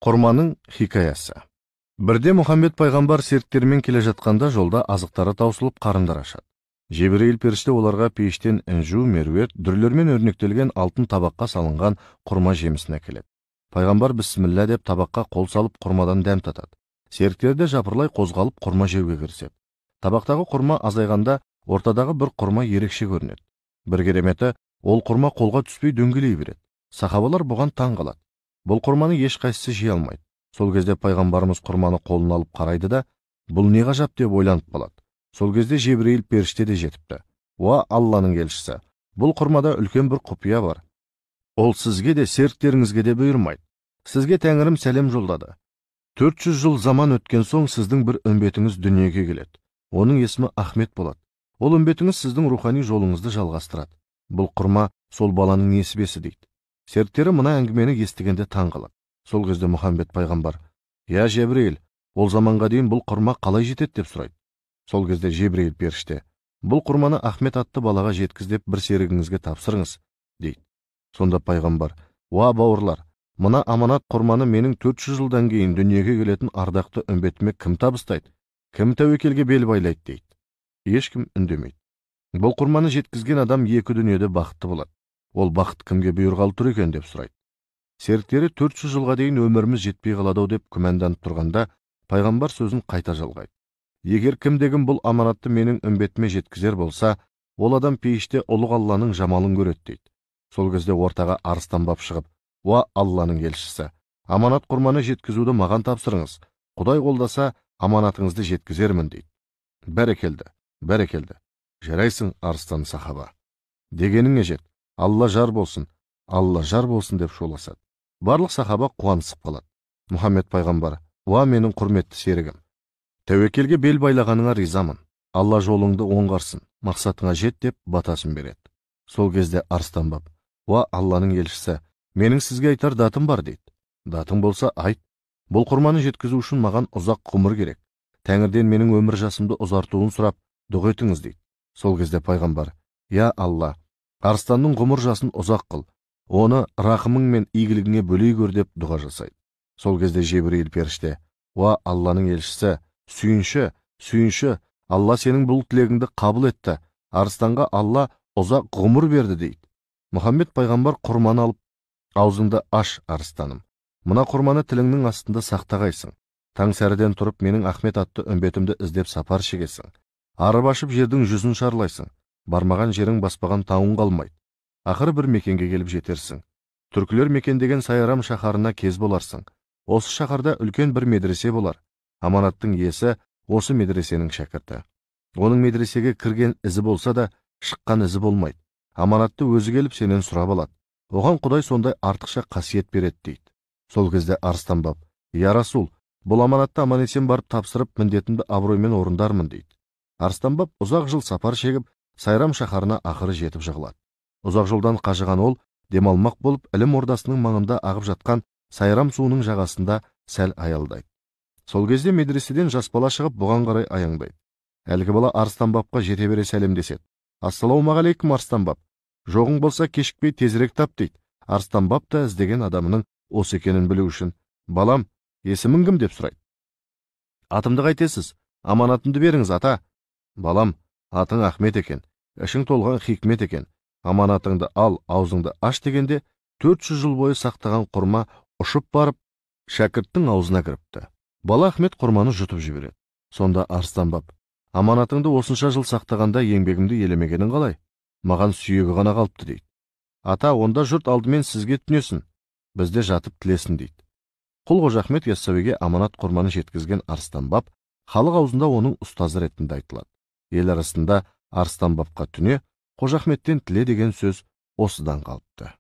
Құрманың хикаясы. Бірде Мұхаммед пайғамбар серіктерімен келе жатқанда жолда азықтары таусылып қарындар ашады. Жебірейіл періште оларға пейіштен інжу, меруерт, дүрлермен өрнектелген алтын табаққа салынған құрма жемісін әкеледі. Пайғамбар бісміллә деп табаққа қол салып құрмадан дәм татады. Серіктері де жапырлай қозғалып құрма жеуге кіріседі. Табақтағы құрма азайғанда ортадағы бір құрма ерекше көрінеді. Бір кереметі, ол құрма қолға түспей дөңгелей береді. Сахабалар бұған таң қалады. Бұл құрманы ешқайсысы жей алмайды. Сол кезде пайғамбарымыз құрманы қолына алып қарайды да, бұл не ғажап деп ойланып қалады. Сол кезде Жебірейіл періште де жетіпті. Уа Алланың елшісі, бұл құрмада үлкен бір құпия бар. Ол сізге де серіктеріңізге де бұйырмайды. Сізге Тәңірім сәлем жолдады. 400 жыл заман өткен соң сіздің бір үмбетіңіз дүниеге келеді. Оның есімі Ахмет болады. Ол үмбетіңіз сіздің рухани жолыңызды жалғастырады. Бұл құрма сол баланың несібесі дейді. Серіктері мына әңгімені естігенде таң қалады. Сол кезде Мұхаммед пайғамбар: «Я Жебірейіл, ол заманға дейін бұл құрма қалай жетеді?» деп сұрайды. Сол кезде Жебірейіл періште: «Бұл құрманы Ахмет атты балаға жеткіз деп бір серігіңізге тапсырыңыз» дейді. Сонда пайғамбар: «Уа бауырлар, мына аманат құрманы менің 400 жылдан кейін дүниеге келетін ардақты үмбетіме кім табыстайды, кім тәуекелге бел байлайды?» дейді. Ешкім үндемейді. Бұл құрманы жеткізген адам екі дүниеде бақытты болады. Ол бақыт кімге бұйырғалы тұр екен деп сұрайды. Серіктері 400 жылға дейін өміріміз жетпей қалады деп күмәнданып тұрғанда, пайғамбар сөзін қайта жалғайды. Егер кімдегім бұл аманатты менің үмбетіме жеткізер болса, ол адам пейіште ұлық Алланың жамалын көреді дейді. Сол кезде ортаға арыстанбап шығып: «Уа Алланың елшісі, аманат құрманы жеткізуді маған тапсырыңыз. Құдай қолдаса, аманатыңызды жеткізермін» дейді. Бәрекелді. Жарайсың, арыстан сахаба. Дегеніңе жет. Алла жар болсын деп шуласады. Барлық сахаба қуанысып қалады. Мұхаммед пайғамбар: «Уа менің құрметті серігім, тәуекелге бел байлағаныңа ризамын. Алла жолыңды оңғарсын, мақсатыңа жет» деп батасын береді. Сол кезде арыстанбап: «Уа Алланың елшісі, менің сізге айтар датым бар» дейді. «Датың болса айт. Бұл құрманы жеткізу үшін маған ұзақ ғұмыр керек. Тәңірден менің өмір жасымды ұзартуын сұрап дұға етіңіз» дейді. Сол кезде пайғамбар: «Я Алла, арыстанның ғұмыр жасын ұзақ қыл, оны рақымың мен игілігіңе бөлей көр» деп дұға жасайды. Сол кезде Жебірейіл періште: «Уа Алланың елшісі, сүйінші, Алла сенің бұл тілегіңді қабыл етті. Арыстанға Алла ұзақ ғұмыр берді» дейді. Мұхаммед пайғамбар құрманы алып: «Аузыңды аш, арыстаным. Мына құрманы тіліңнің астында сақтағайсың. Таң сәріден тұрып менің Ахмет атты үмбетімді іздеп сапар шегесің. Арып ашып жердің жүзін шарлайсың. Бармаған жерің баспаған тауың қалмайды. Ақыры бір мекенге келіп жетерсің. Түркілер мекендеген Сайрам шаһарына кез боларсың. Осы шаһарда үлкен бір медресе болар. Аманаттың иесі осы медресенің шәкірті. Оның медресеге кірген ізі болса да, шыққан ізі болмайды. Аманатты өзі келіп сенен сұрап алады. Оған Құдай сондай артықша қасиет береді» дейді. Сол кезде арыстанбап: «Я Расул, бұл аманатты аман есен барып тапсырып, міндетімді абыроймен орындармын» дейді. Арыстанбап ұзақ жыл сапар шегіп, Сайрам шаһарына ақыры жетіп жығылады. Ұзақ жолдан қажыған ол демалмақ болып, ілім ордасының маңында ағып жатқан Сайрам суының жағасында сәл аялдайды. Сол кезде медреседен жас бала шығып, бұған қарай аяңдайды. Әлгі бала арыстанбапқа жете бере сәлемдеседі: «Ассалаумағалейкум арыстанбап. Жоғың болса кешікпей тезірек тап» дейді. Арыстанбап та іздеген адамының осы екенін білу үшін: «Балам, есімің кім?» деп сұрайды. «Атымды қайтесіз? Аманатымды беріңіз, ата». «Балам, атың Ахмет екен, ішің толған хикмет екен. Аманатыңды ал, аузыңды аш» дегенде 400 жыл бойы сақтаған құрма ұшып барып шәкірттің аузына кіріпті. Бала Ахмет құрманы жұтып жібереді. Сонда арыстанбап: «Аманатыңды осынша жыл сақтағанда еңбегімді елемегенің қалай? Маған сүйегі ғана қалыпты» дейді. «Ата, онда жұрт алдымен сізге түнесін, бізде жатып тілесін» дейді. Құл Қожа Ахмет Яссауиге аманат құрманы жеткізген арыстанбап халық аузында оның ұстазы ретінде айтылады. Ел арасында арыстанбапқа түне, Қожа Ахметтен тіле деген сөз осыдан қалыпты.